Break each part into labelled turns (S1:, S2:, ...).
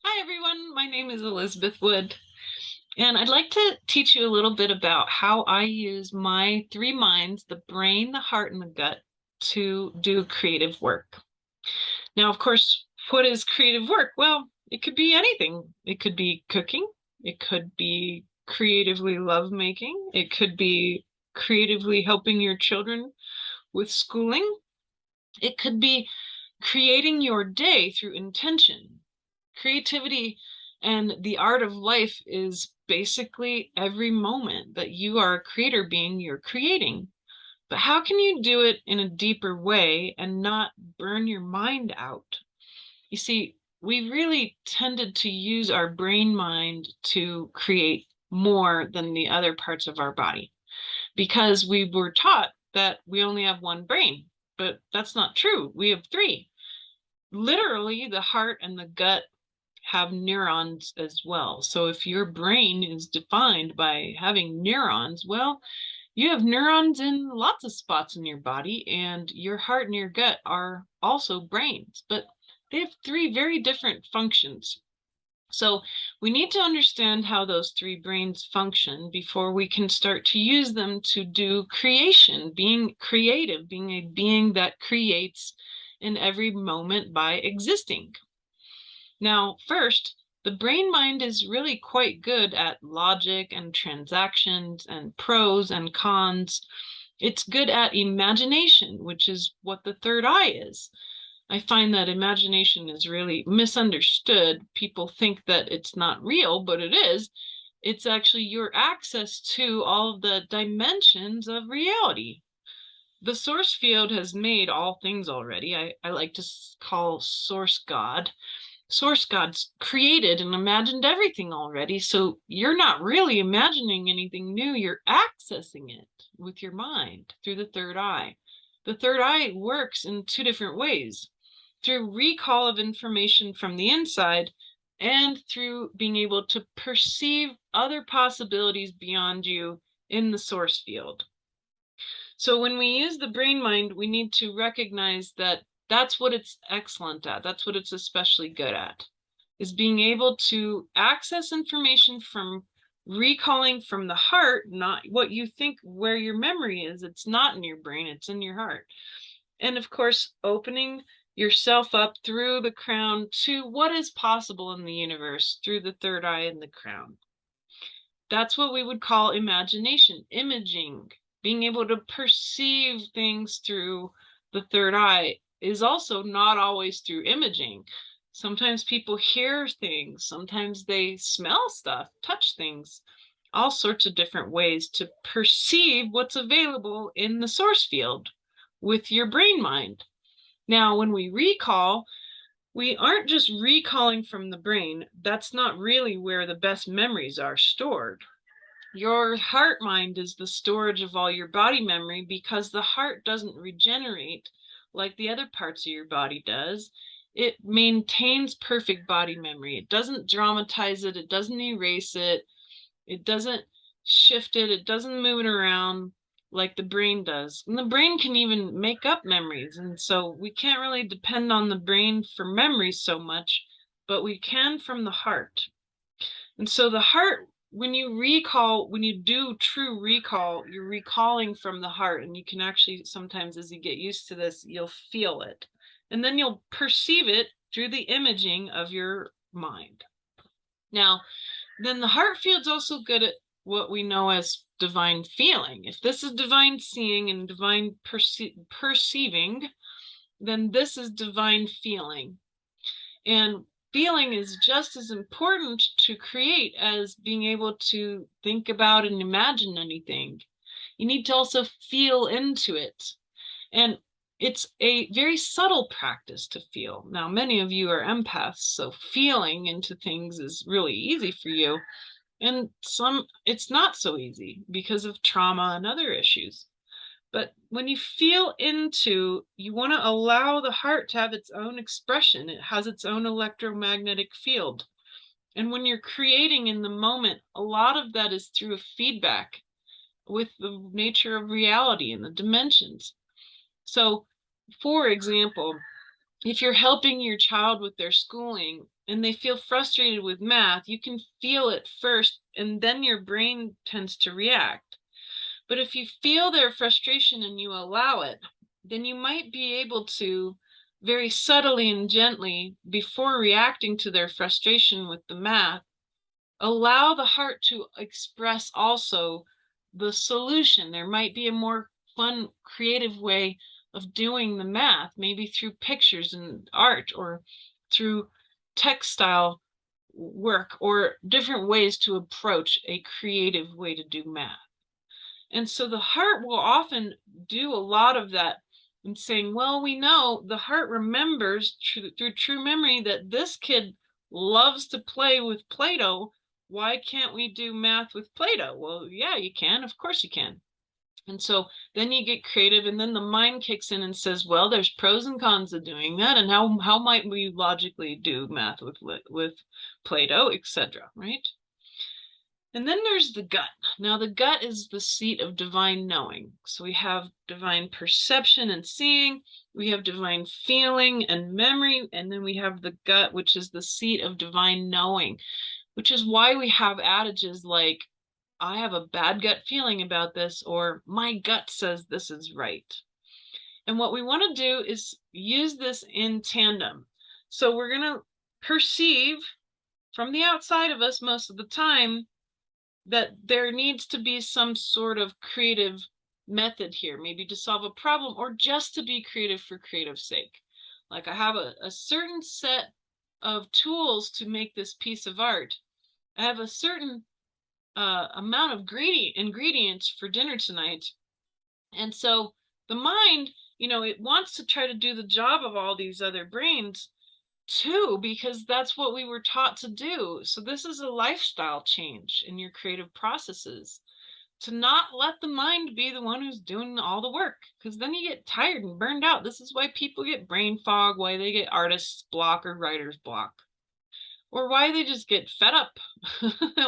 S1: Hi everyone, my name is Elizabeth Wood, and I'd like to teach you a little bit about how I use my three minds, the brain, the heart, and the gut, to do creative work. Now, of course, what is creative work? Well, it could be anything. It could be cooking, it could be creatively lovemaking, it could be creatively helping your children with schooling, it could be creating your day through intention. Creativity and the art of life is basically every moment that you are a creator being, you're creating. But how can you do it in a deeper way and not burn your mind out? You see, we really tended to use our brain mind to create more than the other parts of our body because we were taught that we only have one brain. But that's not true. We have three. Literally, the heart and the gut have neurons as well. So if your brain is defined by having neurons, well, you have neurons in lots of spots in your body, and your heart and your gut are also brains, but they have three very different functions. So we need to understand how those three brains function before we can start to use them to do creation, being creative, being a being that creates in every moment by existing. Now, first, the brain mind is really quite good at logic and transactions and pros and cons. It's good at imagination, which is what the third eye is. I find that imagination is really misunderstood. People think that it's not real, but it is. It's actually your access to all of the dimensions of reality. The source field has made all things already. I like to call source God. Source God's created and imagined everything already. So you're not really imagining anything new. You're accessing it with your mind through the third eye. The third eye works in two different ways, through recall of information from the inside and through being able to perceive other possibilities beyond you in the source field. So when we use the brain mind, we need to recognize that that's what it's excellent at. That's what it's especially good at, is being able to access information from recalling from the heart, not what you think where your memory is. It's not in your brain, it's in your heart. And of course, opening yourself up through the crown to what is possible in the universe through the third eye and the crown. That's what we would call imagination, imaging. Being able to perceive things through the third eye is also not always through imaging. Sometimes people hear things, sometimes they smell stuff, touch things, all sorts of different ways to perceive what's available in the source field with your brain mind. Now, when we recall, we aren't just recalling from the brain. That's not really where the best memories are stored. Your heart mind is the storage of all your body memory because the heart doesn't regenerate like the other parts of your body does. It maintains perfect body memory. It doesn't dramatize it. It doesn't erase it. It doesn't shift it. It doesn't move it around like the brain does. And the brain can even make up memories. And so we can't really depend on the brain for memories so much, but we can from the heart. And so the heart, when you recall, when you do true recall, you're recalling from the heart, and you can actually sometimes, as you get used to this, you'll feel it. And then you'll perceive it through the imaging of your mind. Now, then the heart field's also good at what we know as divine feeling. If this is divine seeing and divine perceiving, then this is divine feeling. And feeling is just as important to create as being able to think about and imagine anything. You need to also feel into it. And it's a very subtle practice to feel. Now, many of you are empaths, so feeling into things is really easy for you. And some, it's not so easy because of trauma and other issues. But when you feel into, you want to allow the heart to have its own expression. It has its own electromagnetic field. And when you're creating in the moment, a lot of that is through a feedback with the nature of reality and the dimensions. So, for example, if you're helping your child with their schooling and they feel frustrated with math, you can feel it first and then your brain tends to react. But if you feel their frustration and you allow it, then you might be able to very subtly and gently, before reacting to their frustration with the math, allow the heart to express also the solution. There might be a more fun, creative way of doing the math, maybe through pictures and art or through textile work or different ways to approach a creative way to do math. And so the heart will often do a lot of that and saying, well, we know the heart remembers through true memory that this kid loves to play with Play-Doh. Why can't we do math with Play-Doh? Well, yeah, you can. Of course you can. And so then you get creative and then the mind kicks in and says, well, there's pros and cons of doing that. And how might we logically do math with Play-Doh, etc., right? And then there's the gut. Now, the gut is the seat of divine knowing. So we have divine perception and seeing, we have divine feeling and memory, and then we have the gut, which is the seat of divine knowing, which is why we have adages like, I have a bad gut feeling about this, or my gut says this is right. And what we want to do is use this in tandem. So we're going to perceive from the outside of us most of the time that there needs to be some sort of creative method here, maybe to solve a problem or just to be creative for creative sake. Like I have a certain set of tools to make this piece of art. I have a certain amount of ingredients for dinner tonight. And so the mind, it wants to try to do the job of all these other brains too, because that's what we were taught to do. So this is a lifestyle change in your creative processes, to not let the mind be the one who's doing all the work, because then you get tired and burned out. This is why people get brain fog, why they get artist's block or writer's block, or why they just get fed up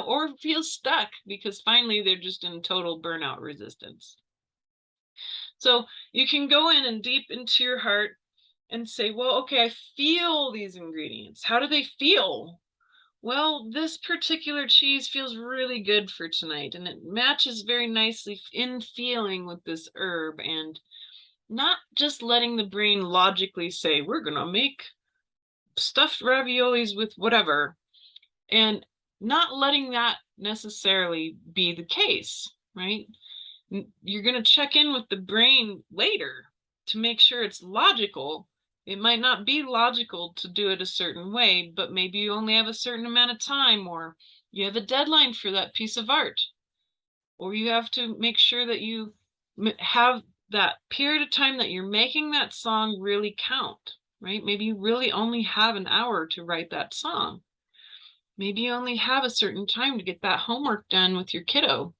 S1: or feel stuck because finally they're just in total burnout resistance. So you can go in and deep into your heart and say, well, okay, I feel these ingredients. How do they feel? Well, this particular cheese feels really good for tonight, and it matches very nicely in feeling with this herb, and not just letting the brain logically say, we're going to make stuffed raviolis with whatever, and not letting that necessarily be the case, right? You're going to check in with the brain later to make sure it's logical. It might not be logical to do it a certain way, but maybe you only have a certain amount of time, or you have a deadline for that piece of art, or you have to make sure that you have that period of time that you're making that song really count, right? Maybe you really only have an hour to write that song. Maybe you only have a certain time to get that homework done with your kiddo.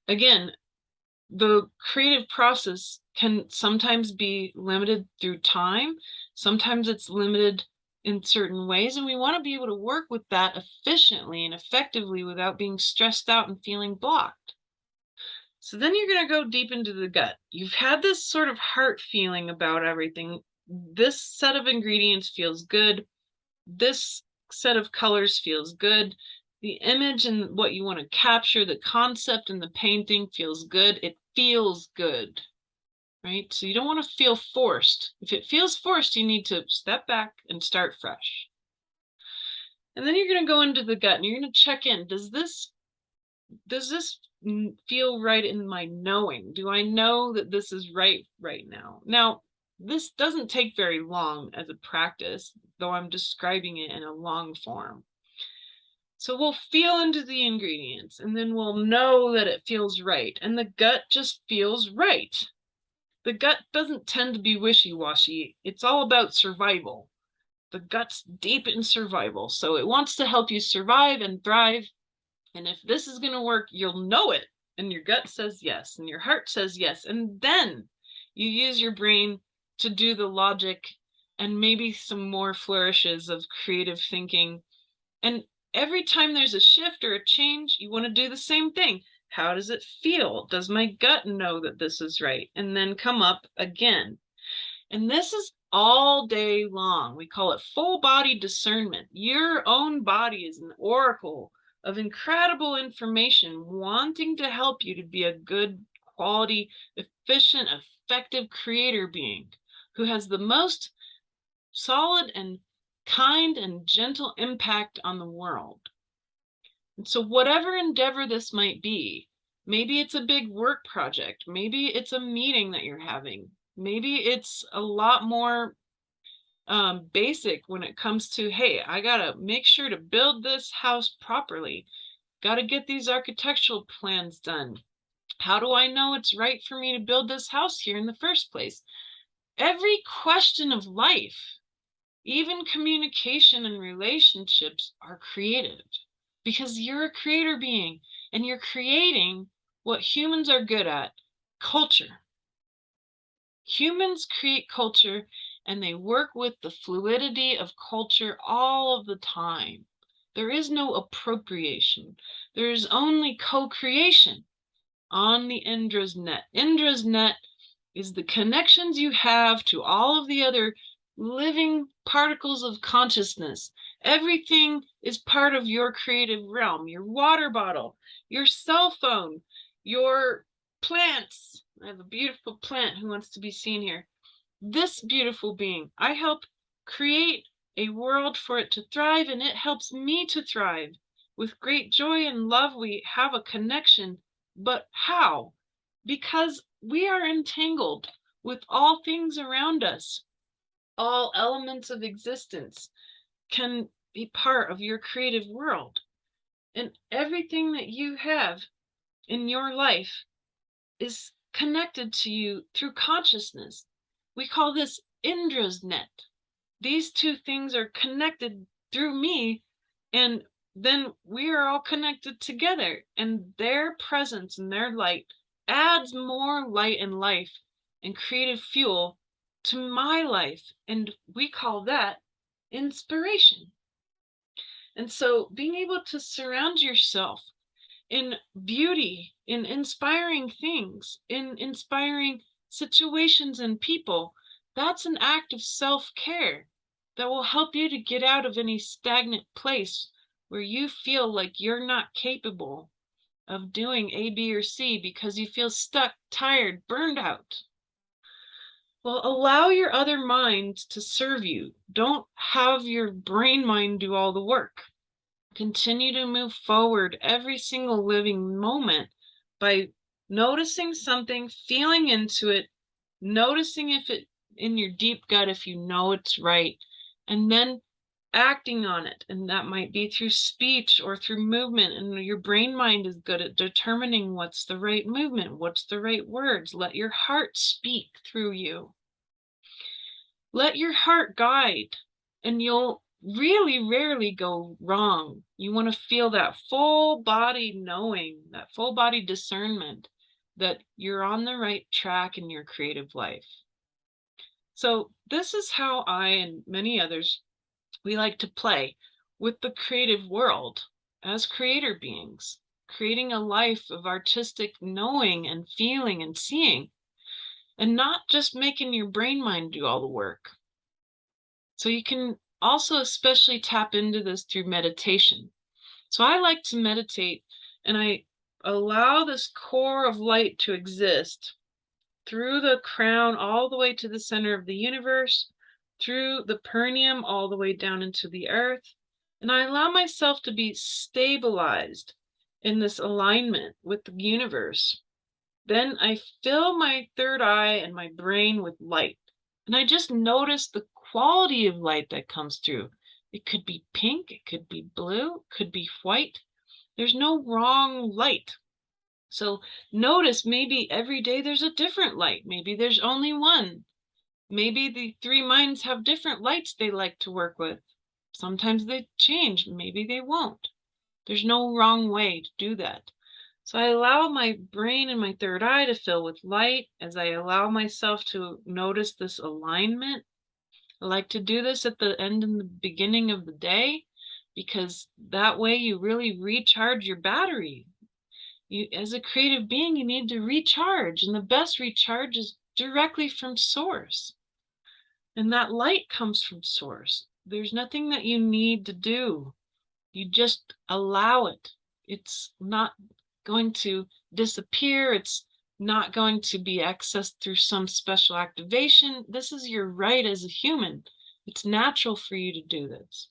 S1: Again, the creative process can sometimes be limited through time. Sometimes it's limited in certain ways, and we want to be able to work with that efficiently and effectively without being stressed out and feeling blocked. So then you're going to go deep into the gut. You've had this sort of heart feeling about everything. This set of ingredients feels good. This set of colors feels good. The image and what you want to capture, the concept and the painting feels good. It feels good, right? So you don't want to feel forced. If it feels forced, you need to step back and start fresh. And then you're going to go into the gut and you're going to check in. Does this feel right in my knowing? Do I know that this is right now? Now, this doesn't take very long as a practice, though I'm describing it in a long form. So we'll feel into the ingredients and then we'll know that it feels right. And the gut just feels right. The gut doesn't tend to be wishy-washy. It's all about survival. The gut's deep in survival. So it wants to help you survive and thrive. And if this is going to work, you'll know it. And your gut says yes. And your heart says yes. And then you use your brain to do the logic and maybe some more flourishes of creative thinking. And every time there's a shift or a change, you want to do the same thing. How does it feel? Does my gut know that this is right? And then come up again. And this is all day long. We call it full body discernment. Your own body is an oracle of incredible information wanting to help you to be a good, quality, efficient, effective creator being who has the most solid and kind and gentle impact on the world. And so whatever endeavor this might be, maybe it's a big work project, maybe it's a meeting that you're having, maybe it's a lot more basic when it comes to, hey, I gotta make sure to build this house properly, gotta get these architectural plans done. How do I know it's right for me to build this house here in the first place? Every question of life, even communication and relationships, are creative because you're a creator being and you're creating what humans are good at, culture. Humans create culture and they work with the fluidity of culture all of the time. There is no appropriation. There is only co-creation on the Indra's net. Indra's net is the connections you have to all of the other living particles of consciousness. Everything is part of your creative realm. Your water bottle, your cell phone, your plants. I have a beautiful plant who wants to be seen here. This beautiful being, I help create a world for it to thrive, and it helps me to thrive. With great joy and love, we have a connection. But how? Because we are entangled with all things around us. All elements of existence can be part of your creative world. And everything that you have in your life is connected to you through consciousness. We call this Indra's net. These two things are connected through me, and then we are all connected together, and their presence and their light adds more light and life and creative fuel to my life, and we call that inspiration. And so being able to surround yourself in beauty, in inspiring things, in inspiring situations and people, that's an act of self-care that will help you to get out of any stagnant place where you feel like you're not capable of doing A, B, or C because you feel stuck, tired, burned out. Well, allow your other minds to serve you. Don't have your brain mind do all the work. Continue to move forward every single living moment by noticing something, feeling into it, noticing if it in your deep gut, if you know it's right, and then acting on it. And that might be through speech or through movement. And your brain mind is good at determining what's the right movement, what's the right words. Let your heart speak through you. Let your heart guide, and you'll really rarely go wrong. You want to feel that full body knowing, that full body discernment that you're on the right track in your creative life. So this is how I and many others, we like to play with the creative world as creator beings, creating a life of artistic knowing and feeling and seeing, and not just making your brain mind do all the work. So you can also especially tap into this through meditation. So I like to meditate, and I allow this core of light to exist through the crown all the way to the center of the universe, through the perineum all the way down into the earth. And I allow myself to be stabilized in this alignment with the universe. Then I fill my third eye and my brain with light. And I just notice the quality of light that comes through. It could be pink, it could be blue, it could be white. There's no wrong light. So notice maybe every day there's a different light. Maybe there's only one. Maybe the three minds have different lights they like to work with. Sometimes they change, maybe they won't. There's no wrong way to do that. So I allow my brain and my third eye to fill with light as I allow myself to notice this alignment. I like to do this at the end and the beginning of the day because that way you really recharge your battery. You, as a creative being, you need to recharge, and the best recharge is directly from source. And that light comes from source. There's nothing that you need to do. You just allow it. It's not going to disappear. It's not going to be accessed through some special activation. This is your right as a human. It's natural for you to do this.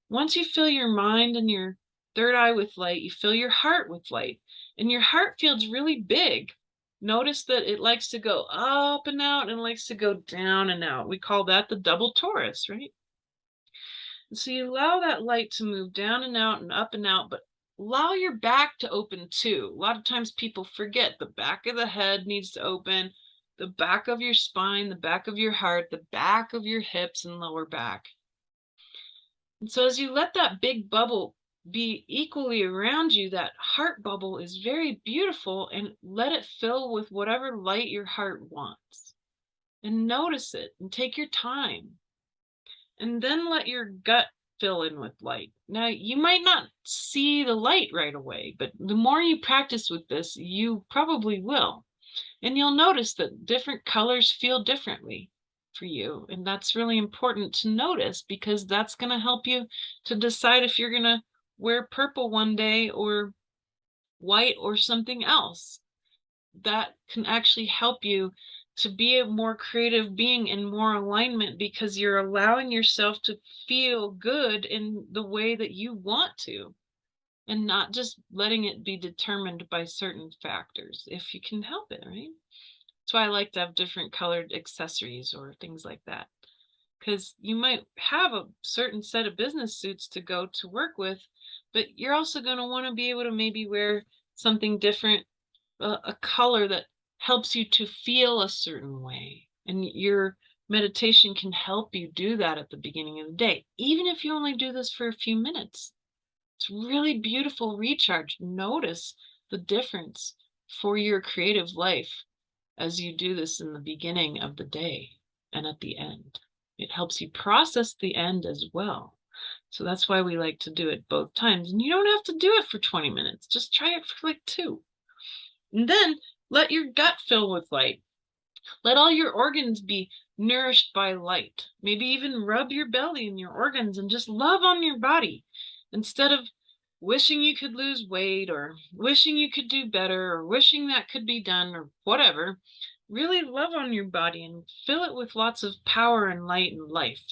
S1: Once you fill your mind and your third eye with light, you fill your heart with light. And your heart feels really big. Notice that it likes to go up and out and likes to go down and out. We call that the double torus, right? And so you allow that light to move down and out and up and out, but allow your back to open too. A lot of times people forget the back of the head needs to open, the back of your spine, the back of your heart, the back of your hips and lower back. And so as you let that big bubble be equally around you, that heart bubble is very beautiful, and let it fill with whatever light your heart wants. And notice it and take your time. And then let your gut fill in with light. Now, you might not see the light right away, but the more you practice with this, you probably will. And you'll notice that different colors feel differently for you. And that's really important to notice, because that's going to help you to decide if you're going to wear purple one day or white or something else. That can actually help you to be a more creative being in more alignment, because you're allowing yourself to feel good in the way that you want to, and not just letting it be determined by certain factors if you can help it, right? That's why I like to have different colored accessories or things like that, because you might have a certain set of business suits to go to work with, but you're also going to want to be able to maybe wear something different, a color that helps you to feel a certain way. And your meditation can help you do that at the beginning of the day, even if you only do this for a few minutes. It's really beautiful recharge. Notice the difference for your creative life as you do this in the beginning of the day and at the end. It helps you process the end as well. So that's why we like to do it both times. And you don't have to do it for 20 minutes. Just try it for like 2. And then let your gut fill with light. Let all your organs be nourished by light. Maybe even rub your belly and your organs and just love on your body. Instead of wishing you could lose weight or wishing you could do better or wishing that could be done or whatever, really love on your body and fill it with lots of power and light and life.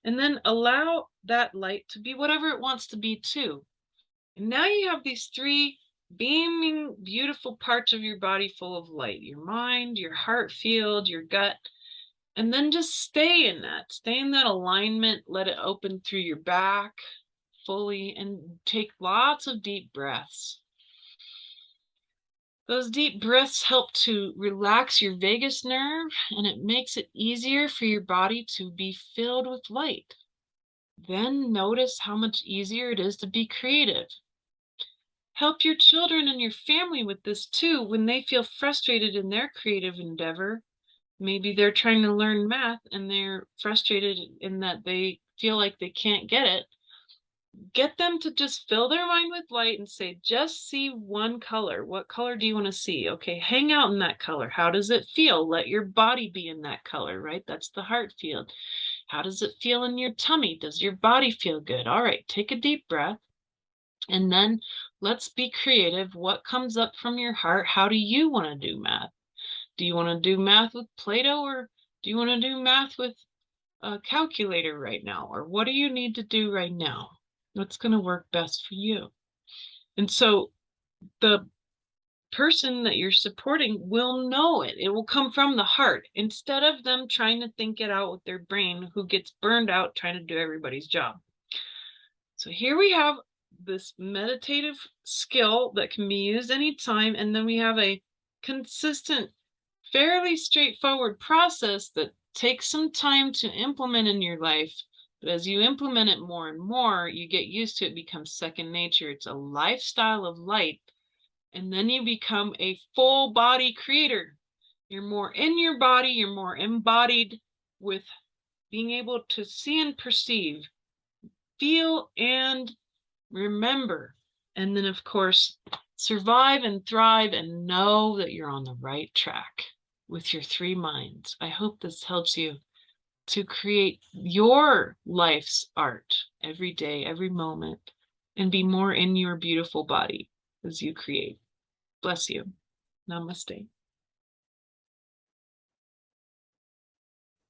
S1: And then allow that light to be whatever it wants to be too. And now you have these 3 beaming, beautiful parts of your body full of light: your mind, your heart field, your gut. And then just stay in that alignment. Let it open through your back fully, and take lots of deep breaths. Those deep breaths help to relax your vagus nerve, and it makes it easier for your body to be filled with light. Then notice how much easier it is to be creative. Help your children and your family with this too when they feel frustrated in their creative endeavor. Maybe they're trying to learn math and they're frustrated in that they feel like they can't get it. Get them to just fill their mind with light and say, just see one color. What color do you want to see? Okay, hang out in that color. How does it feel? Let your body be in that color, right? That's the heart field. How does it feel in your tummy? Does your body feel good? All right, take a deep breath. And then let's be creative. What comes up from your heart? How do you want to do math? Do you want to do math with Play-Doh, or do you want to do math with a calculator right now? Or what do you need to do right now? What's going to work best for you? And so the person that you're supporting will know it. It will come from the heart, instead of them trying to think it out with their brain, who gets burned out trying to do everybody's job. So here we have this meditative skill that can be used anytime, and then we have a consistent, fairly straightforward process that takes some time to implement in your life. But as you implement it more and more, you get used to it, becomes second nature. It's a lifestyle of light. And then you become a full body creator. You're more in your body, you're more embodied with being able to see and perceive, feel and remember. And then, of course, survive and thrive and know that you're on the right track with your 3 minds. I hope this helps you to create your life's art every day, every moment, and be more in your beautiful body as you create. Bless you. Namaste.